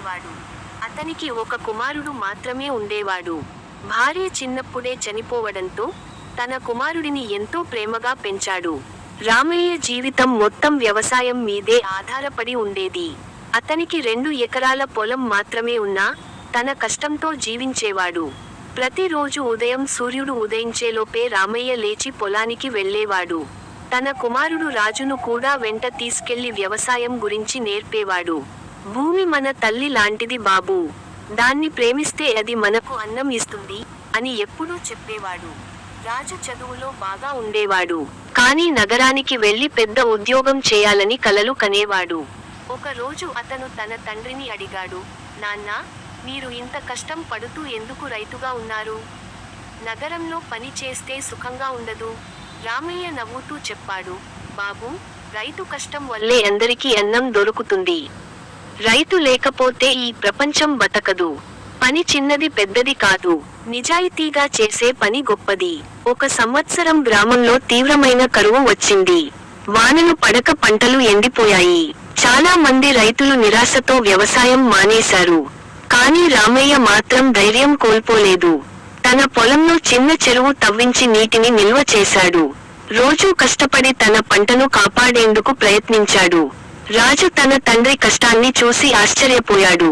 ఉండేవాడు. అతనికి ఒక కుమారుడు మాత్రమే ఉండేవాడు. భార్య చిన్నప్పుడే చనిపోవడంతో తన కుమారుడిని ఎంతో ప్రేమగా పెంచాడు. రామయ్య జీవితం మొత్తం వ్యవసాయం మీదే ఆధారపడి ఉండేది. అతనికి 2 ఎకరాల పొలం మాత్రమే ఉన్నా తన కష్టంతో జీవించేవాడు. ప్రతిరోజు ఉదయం సూర్యుడు ఉదయించేలోపే రామయ్య లేచి పొలానికి వెళ్ళేవాడు. తన కుమారుడు రాజును కూడా వెంట తీసుకెళ్లి వ్యవసాయం గురించి నేర్పేవాడు. భూమి మన తల్లి లాంటిది బాబూ, దాన్ని ప్రేమిస్తే అది మనకు అన్నం ఇస్తుంది అని ఎప్పుడూ చెప్పేవాడు. రాజు చదువులో బాగా ఉండేవాడు, కానీ నగరానికి వెళ్లి పెద్ద ఉద్యోగం చేయాలని కలలు కనేవాడు. ఒక రోజు అతను తన తండ్రిని అడిగాడు, నాన్నా, మీరు ఇంత కష్టం పడుతూ ఎందుకు రైతుగా ఉన్నారు? నగరంలో పని చేస్తే సుఖంగా ఉండదు. రామయ్య నవ్వుతూ చెప్పాడు, బాబూ, రైతు కష్టం వల్లే అందరికీ అన్నం దొరుకుతుంది. రైతు లేకపోతే ఈ ప్రపంచం బతకదు. పని చిన్నది పెద్దది కాదు, నిజాయితీగా చేసే పని గొప్పది. ఒక సంవత్సరం గ్రామంలో తీవ్రమైన కరువు వచ్చింది. వానలు పడక పంటలు ఎండిపోయాయి. చాలా మంది రైతులు నిరాశతో వ్యవసాయం మానేశారు. కానీ రామయ్య మాత్రం ధైర్యం కోల్పోలేదు. తన పొలంలో చిన్న చెరువు తవ్వించి నీటిని నిల్వ చేశాడు. రోజూ కష్టపడి తన పంటను కాపాడేందుకు ప్రయత్నించాడు. రాజు తన తండ్రి కష్టాన్ని చూసి ఆశ్చర్యపోయాడు.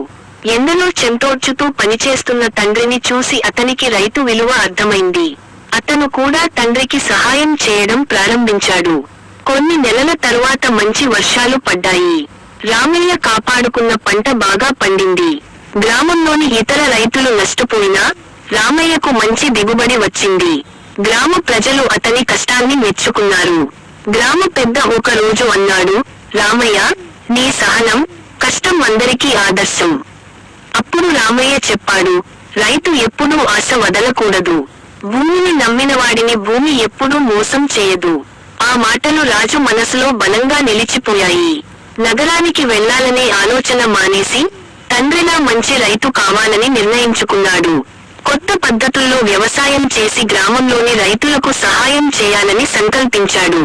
ఎండలో చెంతోడ్చుతూ పనిచేస్తున్న తండ్రిని చూసి అతనికి రైతు విలువ అర్థమైంది. అతను కూడా తండ్రికి సహాయం చేయడం ప్రారంభించాడు. కొన్ని నెలల తరువాత మంచి వర్షాలు పడ్డాయి. రామయ్య కాపాడుకున్న పంట బాగా పండింది. గ్రామంలోని ఇతర రైతులు నష్టపోయినా రామయ్యకు మంచి దిగుబడి వచ్చింది. గ్రామ ప్రజలు అతని కష్టాన్ని మెచ్చుకున్నారు. గ్రామ పెద్ద ఒక రోజు అన్నాడు, రామయ్య, నీ సహనం, కష్టం అందరికీ ఆదర్శం. అప్పుడు రామయ్య చెప్పాడు, రైతు ఎప్పుడూ ఆశ వదలకూడదు. భూమిని నమ్మినవాడిని భూమి ఎప్పుడూ మోసం చేయదు. ఆ మాటలు రాజు మనసులో బలంగా నిలిచిపోయాయి. నగరానికి వెళ్లాలనే ఆలోచన మానేసి తండ్రిలా మంచి రైతు కావాలని నిర్ణయించుకున్నాడు. కొత్త పద్ధతుల్లో వ్యవసాయం చేసి గ్రామంలోని రైతులకు సహాయం చేయాలని సంకల్పించాడు.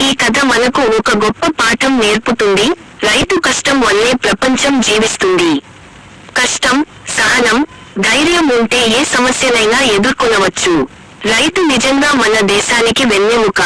ఈ కథ మనకు ఒక గొప్ప పాఠం నేర్పుతుంది. రైతు కష్టం వల్లే ప్రపంచం జీవిస్తుంది. కష్టం, సహనం, ధైర్యం ఉంటే ఏ సమస్యనైనా ఎదుర్కొనవచ్చు. రైతు నిజంగా మన దేశానికి వెన్నెముక.